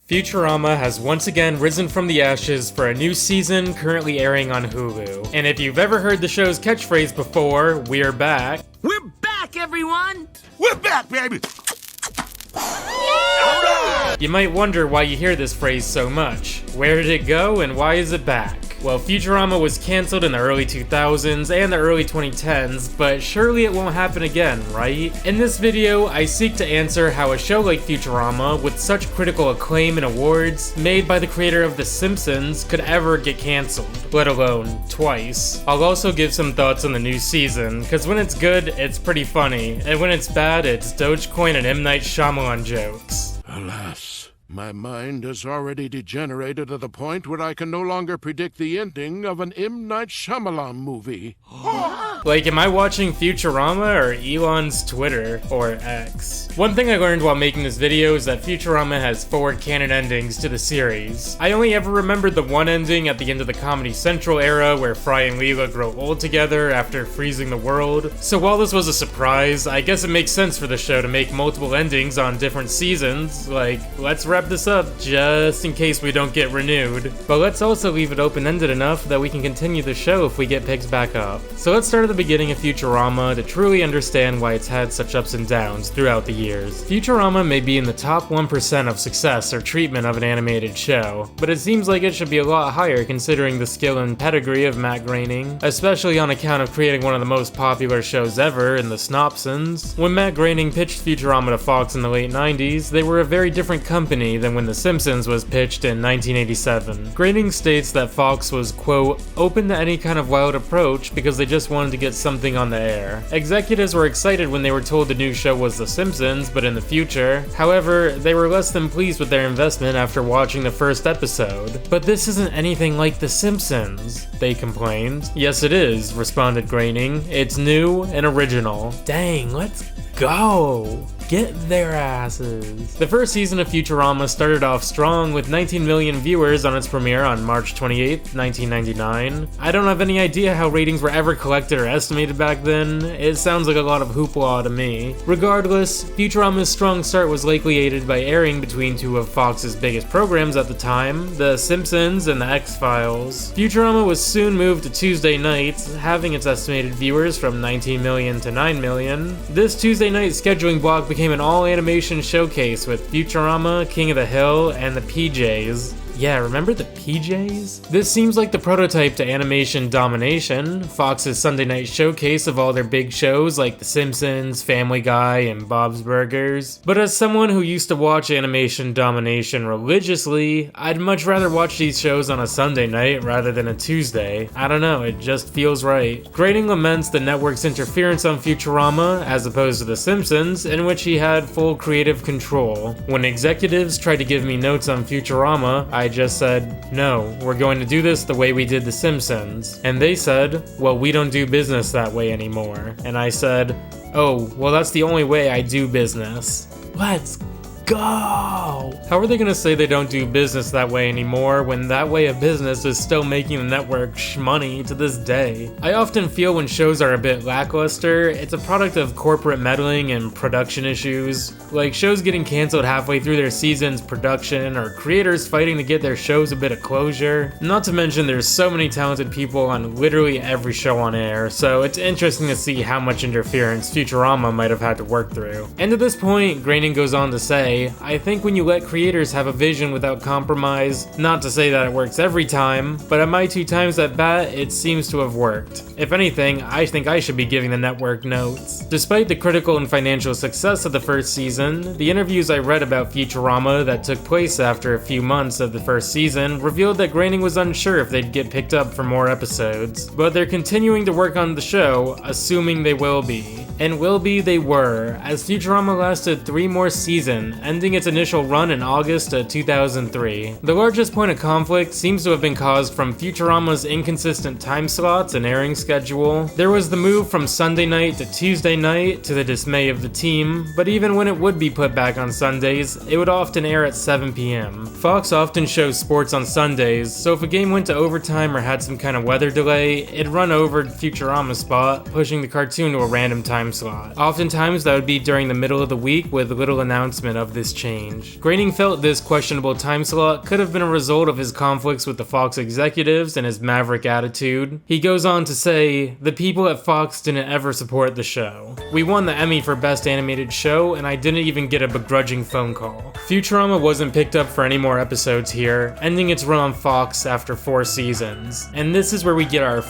Futurama has once again risen from the ashes for a new season currently airing on Hulu. And if you've ever heard the show's catchphrase before, we're back. We're back, everyone! We're back, baby! You might wonder why you hear this phrase so much. Where did it go and why is it back? Well, Futurama was cancelled in the early 2000s and the early 2010s, but surely it won't happen again, right? In this video, I seek to answer how a show like Futurama, with such critical acclaim and awards, made by the creator of The Simpsons, could ever get cancelled, let alone twice. I'll also give some thoughts on the new season, cause when it's good, it's pretty funny, and when it's bad, it's Dogecoin and M. Night Shyamalan jokes. Alas, my mind has already degenerated to the point where I can no longer predict the ending of an M. Night Shyamalan movie. Like, am I watching Futurama or Elon's Twitter, or X? One thing I learned while making this video is that Futurama has 4 canon endings to the series. I only ever remembered the one ending at the end of the Comedy Central era where Fry and Leela grow old together after freezing the world. So while this was a surprise, I guess it makes sense for the show to make multiple endings on different seasons. Like, let's wrap this up just in case we don't get renewed. But let's also leave it open-ended enough that we can continue the show if we get picked back up. So let's start at the beginning of Futurama to truly understand why it's had such ups and downs throughout the years. Futurama may be in the top 1% of success or treatment of an animated show, but it seems like it should be a lot higher considering the skill and pedigree of Matt Groening, especially on account of creating one of the most popular shows ever in the Snopsons. When Matt Groening pitched Futurama to Fox in the late 90s, they were a very different company than when The Simpsons was pitched in 1987. Groening states that Fox was, quote, open to any kind of wild approach because they just wanted to get something on the air. Executives were excited when they were told the new show was The Simpsons, but in the future. However, they were less than pleased with their investment after watching the first episode. But this isn't anything like The Simpsons, they complained. Yes it is, responded Groening. It's new and original. Dang, let's go! Get their asses. The first season of Futurama started off strong with 19 million viewers on its premiere on March 28th, 1999. I don't have any idea how ratings were ever collected or estimated back then. It sounds like a lot of hoopla to me. Regardless, Futurama's strong start was likely aided by airing between two of Fox's biggest programs at the time, The Simpsons and The X-Files. Futurama was soon moved to Tuesday nights, having its estimated viewers from 19 million to 9 million. This Tuesday night scheduling block became an all-animation showcase with Futurama, King of the Hill, and the PJs. Yeah, remember the PJs? This seems like the prototype to animation domination, Fox's Sunday night showcase of all their big shows like The Simpsons, Family Guy, and Bob's Burgers. But as someone who used to watch animation domination religiously, I'd much rather watch these shows on a Sunday night rather than a Tuesday. I don't know, it just feels right. Groening laments the network's interference on Futurama, as opposed to The Simpsons, in which he had full creative control. When executives tried to give me notes on Futurama, I just said, no, we're going to do this the way we did The Simpsons. And they said, well, we don't do business that way anymore. And I said, oh, well, that's the only way I do business. Let's go! How are they gonna say they don't do business that way anymore when that way of business is still making the network shmoney to this day? I often feel when shows are a bit lackluster, it's a product of corporate meddling and production issues, like shows getting canceled halfway through their season's production or creators fighting to get their shows a bit of closure. Not to mention there's so many talented people on literally every show on air, so it's interesting to see how much interference Futurama might have had to work through. And at this point, Groening goes on to say, I think when you let creators have a vision without compromise, not to say that it works every time, but at my 2 times at bat, it seems to have worked. If anything, I think I should be giving the network notes. Despite the critical and financial success of the first season, the interviews I read about Futurama that took place after a few months of the first season revealed that Groening was unsure if they'd get picked up for more episodes, but they're continuing to work on the show, assuming they will be. And will be they were, as Futurama lasted 3 more seasons, ending its initial run in August of 2003. The largest point of conflict seems to have been caused from Futurama's inconsistent time slots and airing schedule. There was the move from Sunday night to Tuesday night, to the dismay of the team, but even when it would be put back on Sundays, it would often air at 7 p.m. Fox often shows sports on Sundays, so if a game went to overtime or had some kind of weather delay, it'd run over Futurama's spot, pushing the cartoon to a random time time slot. Oftentimes that would be during the middle of the week with little announcement of this change. Groening felt this questionable time slot could have been a result of his conflicts with the Fox executives and his maverick attitude. He goes on to say, "The people at Fox didn't ever support the show. We won the Emmy for Best Animated Show and I didn't even get a begrudging phone call." Futurama wasn't picked up for any more episodes here, ending its run on Fox after 4 seasons. And this is where we get our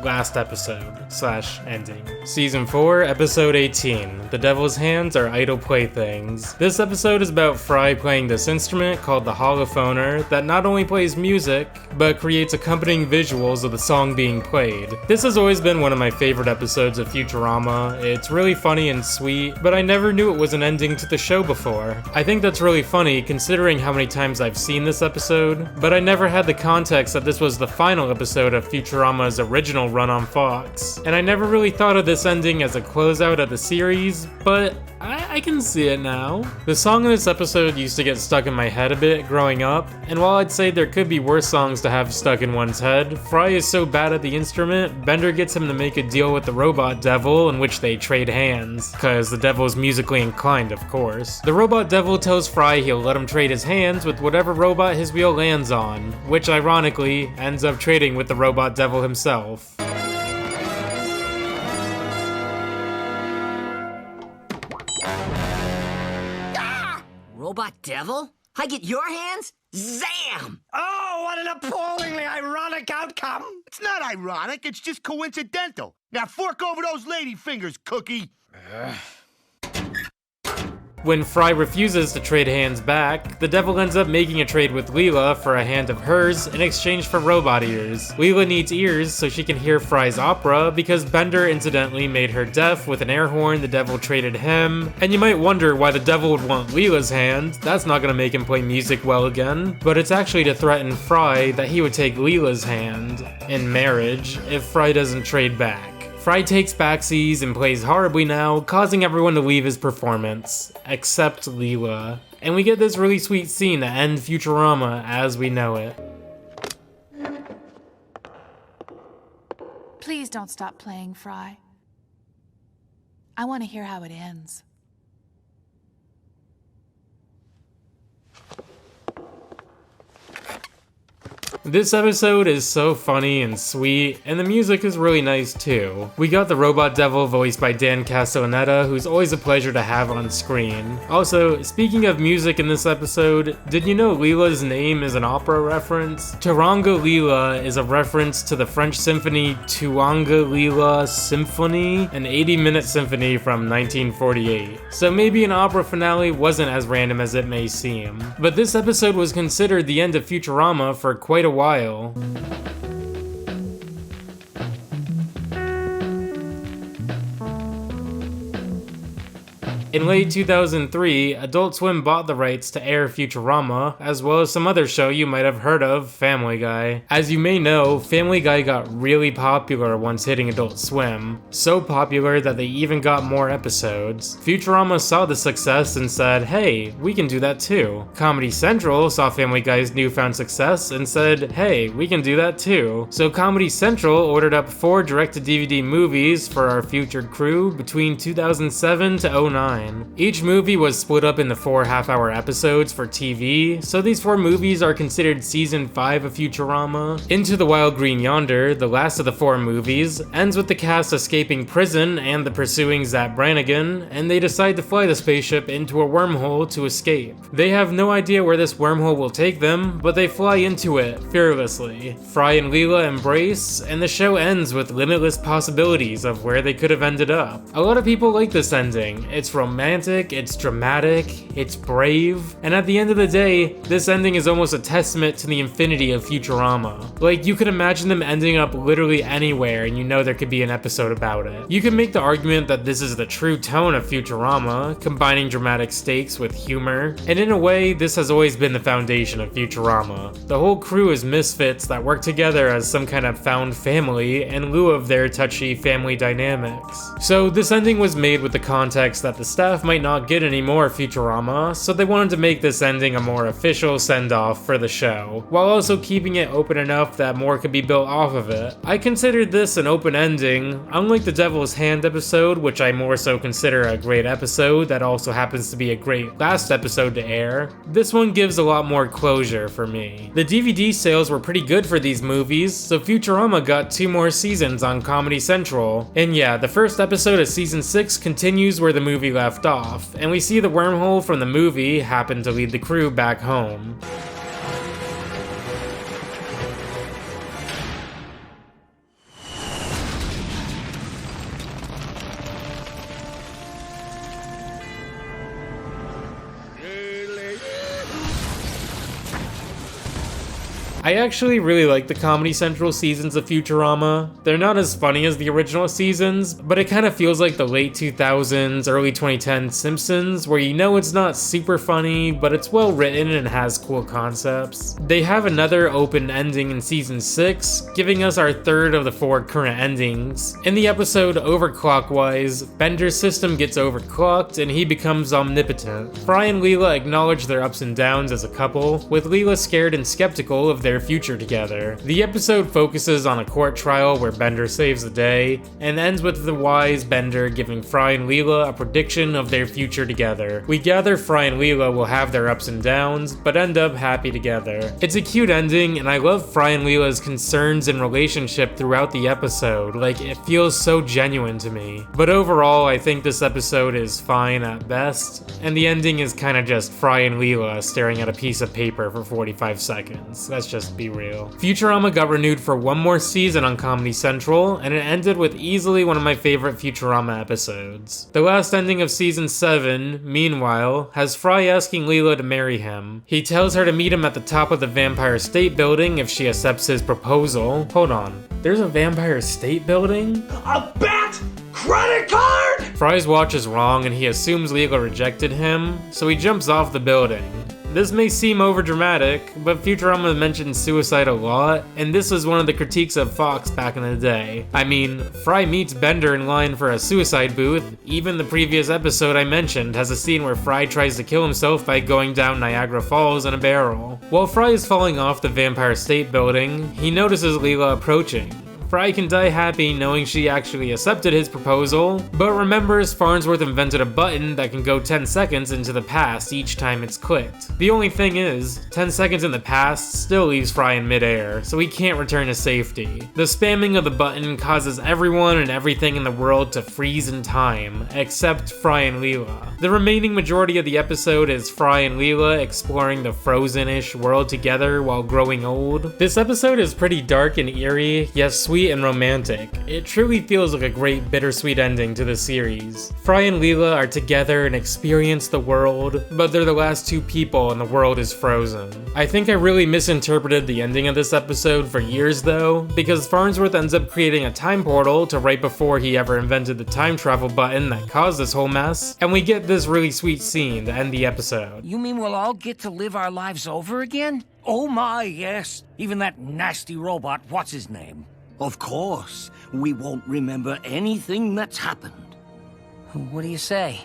last episode / ending. Season 4, episode 18, The Devil's Hands Are Idle Playthings. This episode is about Fry playing this instrument called the holophoner that not only plays music, but creates accompanying visuals of the song being played. This has always been one of my favorite episodes of Futurama. It's really funny and sweet, but I never knew it was an ending to the show before. I think that's really funny considering how many times I've seen this episode, but I never had the context that this was the final episode of Futurama's original run on Fox. And I never really thought of this ending as a closeout of the series, but I can see it now. The song in this episode used to get stuck in my head a bit growing up, and while I'd say there could be worse songs to have stuck in one's head, Fry is so bad at the instrument, Bender gets him to make a deal with the robot devil in which they trade hands, cause the devil is musically inclined, of course. The robot devil tells Fry he'll let him trade his hands with whatever robot his wheel lands on, which ironically ends up trading with the robot devil himself. Robot devil? I get your hands? Zam! Oh, what an appallingly ironic outcome! It's not ironic, it's just coincidental. Now fork over those lady fingers, Cookie. When Fry refuses to trade hands back, the devil ends up making a trade with Leela for a hand of hers in exchange for robot ears. Leela needs ears so she can hear Fry's opera because Bender incidentally made her deaf with an air horn the devil traded him. And you might wonder why the devil would want Leela's hand. That's not gonna make him play music well again. But it's actually to threaten Fry that he would take Leela's hand in marriage if Fry doesn't trade back. Fry takes backsies and plays horribly now, causing everyone to leave his performance, except Leela. And we get this really sweet scene to end Futurama as we know it. Please don't stop playing, Fry. I want to hear how it ends. This episode is so funny and sweet, and the music is really nice too. We got the robot devil voiced by Dan Castellaneta, who's always a pleasure to have on screen. Also, speaking of music in this episode, did you know Leela's name is an opera reference? Turanga Leela is a reference to the French symphony Tuanga Leela Symphony, an 80-minute symphony from 1948. So maybe an opera finale wasn't as random as it may seem. But this episode was considered the end of Futurama for quite a while. In late 2003, Adult Swim bought the rights to air Futurama, as well as some other show you might have heard of, Family Guy. As you may know, Family Guy got really popular once hitting Adult Swim, so popular that they even got more episodes. Futurama saw the success and said, hey, we can do that too. Comedy Central saw Family Guy's newfound success and said, hey, we can do that too. So Comedy Central ordered up 4 direct-to-DVD movies for our featured crew between 2007 to 2009. Each movie was split up into 4 half-hour episodes for TV, so these 4 movies are considered Season 5 of Futurama. Into the Wild Green Yonder, the last of the 4 movies, ends with the cast escaping prison and the pursuing Zapp Brannigan, and they decide to fly the spaceship into a wormhole to escape. They have no idea where this wormhole will take them, but they fly into it fearlessly. Fry and Leela embrace, and the show ends with limitless possibilities of where they could have ended up. A lot of people like this ending. It's romantic, it's dramatic, it's brave, and at the end of the day, this ending is almost a testament to the infinity of Futurama. Like, you could imagine them ending up literally anywhere and you know there could be an episode about it. You can make the argument that this is the true tone of Futurama, combining dramatic stakes with humor, and in a way, this has always been the foundation of Futurama. The whole crew is misfits that work together as some kind of found family in lieu of their touchy family dynamics. So this ending was made with the context that the staff might not get any more Futurama, so they wanted to make this ending a more official send-off for the show, while also keeping it open enough that more could be built off of it. I considered this an open ending, unlike the Devil's Hand episode, which I more so consider a great episode that also happens to be a great last episode to air. This one gives a lot more closure for me. The DVD sales were pretty good for these movies, so Futurama got 2 more seasons on Comedy Central. And yeah, the first episode of season 6 continues where the movie left off, and we see the wormhole from the movie happen to lead the crew back home. I actually really like the Comedy Central seasons of Futurama. They're not as funny as the original seasons, but it kind of feels like the late 2000s, early 2010s Simpsons, where you know it's not super funny, but it's well written and has cool concepts. They have another open ending in season 6, giving us our third of the 4 current endings. In the episode Overclockwise, Bender's system gets overclocked and he becomes omnipotent. Fry and Leela acknowledge their ups and downs as a couple, with Leela scared and skeptical of their future together. The episode focuses on a court trial where Bender saves the day, and ends with the wise Bender giving Fry and Leela a prediction of their future together. We gather Fry and Leela will have their ups and downs, but end up happy together. It's a cute ending, and I love Fry and Leela's concerns and relationship throughout the episode, like it feels so genuine to me. But overall, I think this episode is fine at best, and the ending is kinda just Fry and Leela staring at a piece of paper for 45 seconds. Let's just be real. Futurama got renewed for 1 more season on Comedy Central, and it ended with easily one of my favorite Futurama episodes. The last ending of season 7, meanwhile, has Fry asking Leela to marry him. He tells her to meet him at the top of the Vampire State Building if she accepts his proposal. Hold on, there's a Vampire State Building? A bat? Credit card? Fry's watch is wrong and he assumes Leela rejected him, so he jumps off the building. This may seem overdramatic, but Futurama mentions suicide a lot, and this was one of the critiques of Fox back in the day. I mean, Fry meets Bender in line for a suicide booth. Even the previous episode I mentioned has a scene where Fry tries to kill himself by going down Niagara Falls in a barrel. While Fry is falling off the Vampire State Building, he notices Leela approaching. Fry can die happy knowing she actually accepted his proposal, but remembers Farnsworth invented a button that can go 10 seconds into the past each time it's clicked. The only thing is, 10 seconds in the past still leaves Fry in midair, so he can't return to safety. The spamming of the button causes everyone and everything in the world to freeze in time, except Fry and Leela. The remaining majority of the episode is Fry and Leela exploring the frozen-ish world together while growing old. This episode is pretty dark and eerie, yet sweet and romantic. It truly feels like a great bittersweet ending to the series. Fry and Leela are together and experience the world, but they're the last 2 people and the world is frozen. I think I really misinterpreted the ending of this episode for years though, because Farnsworth ends up creating a time portal to right before he ever invented the time travel button that caused this whole mess, and we get this really sweet scene to end the episode. You mean we'll all get to live our lives over again? Oh my, yes. Even that nasty robot, what's his name? Of course, we won't remember anything that's happened. What do you say?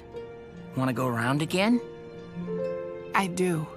Want to go around again? I do.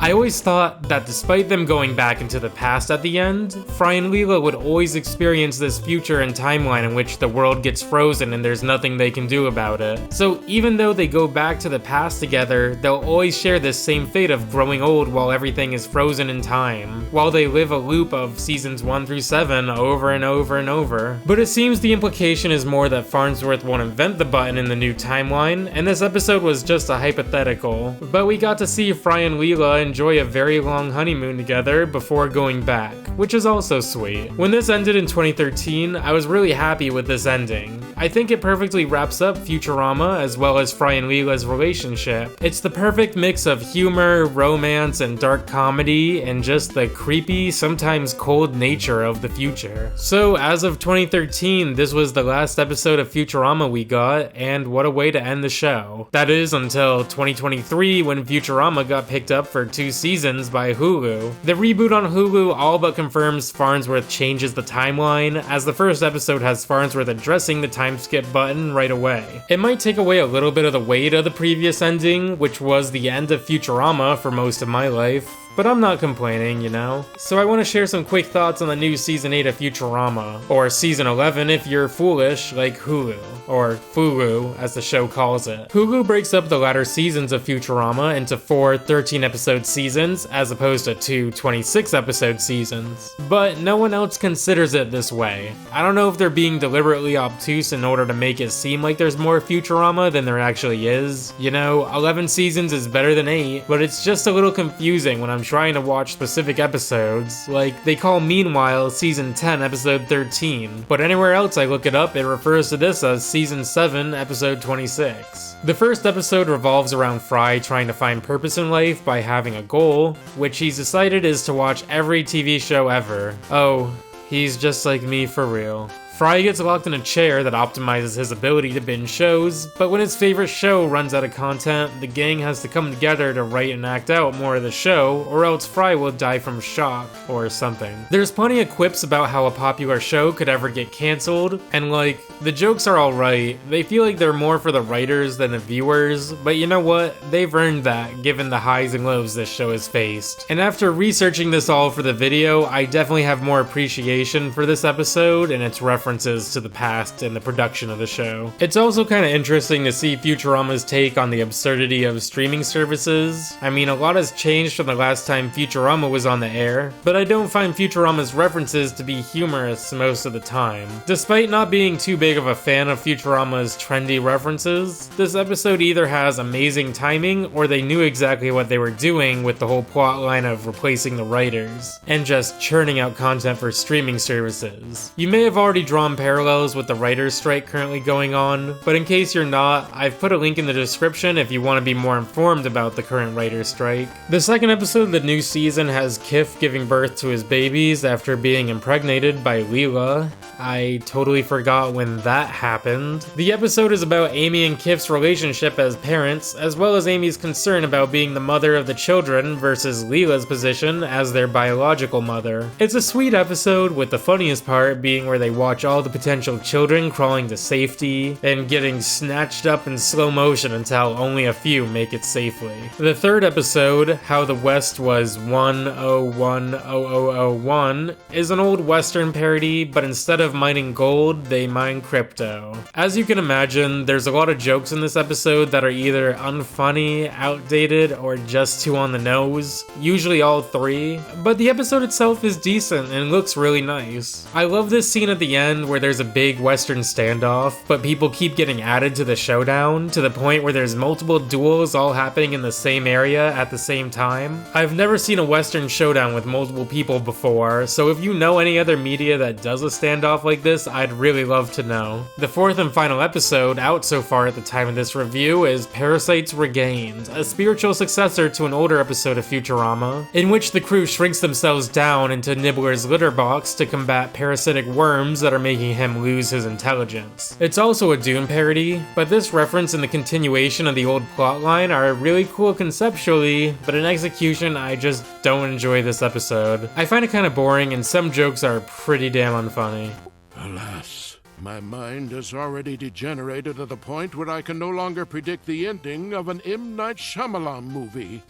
I always thought that despite them going back into the past at the end, Fry and Leela would always experience this future and timeline in which the world gets frozen and there's nothing they can do about it. So even though they go back to the past together, they'll always share this same fate of growing old while everything is frozen in time, while they live a loop of seasons 1 through 7 over and over and over. But it seems the implication is more that Farnsworth won't invent the button in the new timeline, and this episode was just a hypothetical. But we got to see Fry and Leela enjoy a very long honeymoon together before going back, which is also sweet. When this ended in 2013, I was really happy with this ending. I think it perfectly wraps up Futurama as well as Fry and Leela's relationship. It's the perfect mix of humor, romance, and dark comedy, and just the creepy, sometimes cold nature of the future. So as of 2013, this was the last episode of Futurama we got, and what a way to end the show. That is until 2023 when Futurama got picked up for 2 seasons by Hulu. The reboot on Hulu all but confirms Farnsworth changes the timeline, as the first episode has Farnsworth addressing the time skip button right away. It might take away a little bit of the weight of the previous ending, which was the end of Futurama for most of my life, but I'm not complaining, you know? So I want to share some quick thoughts on the new Season 8 of Futurama, or Season 11 if you're foolish like Hulu, or Fulu as the show calls it. Hulu breaks up the latter seasons of Futurama into 4 13-episode seasons as opposed to 2 26-episode seasons. But no one else considers it this way. I don't know if they're being deliberately obtuse in order to make it seem like there's more Futurama than there actually is. You know, 11 seasons is better than 8, but it's just a little confusing when I'm trying to watch specific episodes, like they call Meanwhile Season 10 Episode 13, but anywhere else I look it up it refers to this as Season 7 Episode 26. The first episode revolves around Fry trying to find purpose in life by having a goal, which he's decided is to watch every TV show ever. Oh, he's just like me for real. Fry gets locked in a chair that optimizes his ability to binge shows, but when his favorite show runs out of content, the gang has to come together to write and act out more of the show, or else Fry will die from shock, or something. There's plenty of quips about how a popular show could ever get cancelled, and like, the jokes are alright, they feel like they're more for the writers than the viewers, but you know what, they've earned that given the highs and lows this show has faced. And after researching this all for the video, I definitely have more appreciation for this episode and its references to the past and the production of the show. It's also kind of interesting to see Futurama's take on the absurdity of streaming services. I mean, a lot has changed from the last time Futurama was on the air, but I don't find Futurama's references to be humorous most of the time. Despite not being too big of a fan of Futurama's trendy references, this episode either has amazing timing or they knew exactly what they were doing with the whole plot line of replacing the writers and just churning out content for streaming services. You may have already drawn parallels with the writer's strike currently going on, but in case you're not, I've put a link in the description if you want to be more informed about the current writer's strike. The second episode of the new season has Kif giving birth to his babies after being impregnated by Leela. I totally forgot when that happened. The episode is about Amy and Kif's relationship as parents, as well as Amy's concern about being the mother of the children versus Leela's position as their biological mother. It's a sweet episode, with the funniest part being where they watch all the potential children crawling to safety and getting snatched up in slow motion until only a few make it safely. The third episode, How the West Was 1010001, is an old Western parody, but instead of mining gold, they mine crypto. As you can imagine, there's a lot of jokes in this episode that are either unfunny, outdated, or just too on the nose, usually all three, but the episode itself is decent and looks really nice. I love this scene at the end where there's a big Western standoff, but people keep getting added to the showdown, to the point where there's multiple duels all happening in the same area at the same time. I've never seen a Western showdown with multiple people before, so if you know any other media that does a standoff like this, I'd really love to know. The fourth and final episode, out so far at the time of this review, is Parasites Regained, a spiritual successor to an older episode of Futurama, in which the crew shrinks themselves down into Nibbler's litter box to combat parasitic worms that are making him lose his intelligence. It's also a Dune parody, but this reference and the continuation of the old plotline are really cool conceptually, but in execution I just don't enjoy this episode. I find it kind of boring and some jokes are pretty damn unfunny. Alas, my mind has already degenerated to the point where I can no longer predict the ending of an M. Night Shyamalan movie.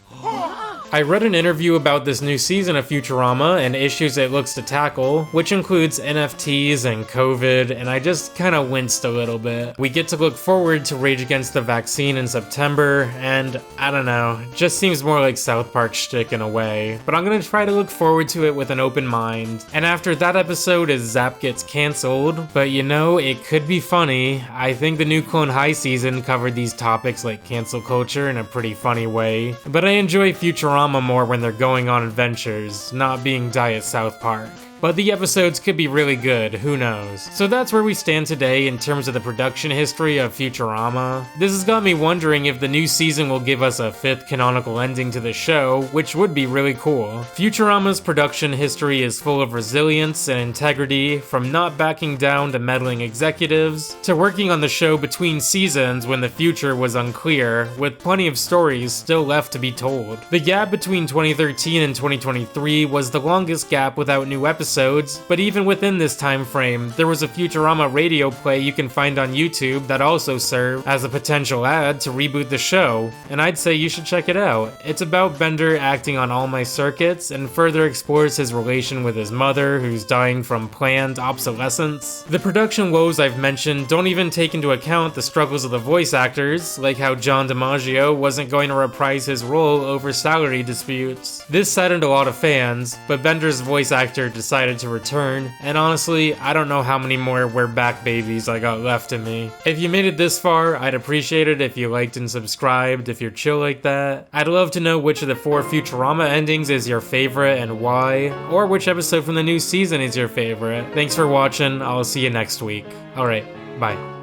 I read an interview about this new season of Futurama and issues it looks to tackle, which includes NFTs and COVID, and I just kinda winced a little bit. We get to look forward to Rage Against the Vaccine in September, and I don't know, just seems more like South Park shtick in a way, but I'm gonna try to look forward to it with an open mind. And after that episode is Zap Gets Cancelled, but you know, it could be funny. I think the new Clone High season covered these topics like cancel culture in a pretty funny way, but I enjoy Futurama more when they're going on adventures, not being Diet South Park. but the episodes could be really good, who knows. So that's where we stand today in terms of the production history of Futurama. This has got me wondering if the new season will give us a 5th canonical ending to the show, which would be really cool. Futurama's production history is full of resilience and integrity, from not backing down to meddling executives, to working on the show between seasons when the future was unclear, with plenty of stories still left to be told. The gap between 2013 and 2023 was the longest gap without new episodes, but even within this time frame, there was a Futurama radio play you can find on YouTube that also served as a potential ad to reboot the show, and I'd say you should check it out. It's about Bender acting on all my circuits and further explores his relation with his mother, who's dying from planned obsolescence. The production woes I've mentioned don't even take into account the struggles of the voice actors, like how John DiMaggio wasn't going to reprise his role over salary disputes. This saddened a lot of fans, but Bender's voice actor decided to return, and honestly, I don't know how many more "we're back babies" I got left in me. If you made it this far, I'd appreciate it if you liked and subscribed if you're chill like that. I'd love to know which of the 4 Futurama endings is your favorite and why, or which episode from the new season is your favorite. Thanks for watching, I'll see you next week. Alright, bye.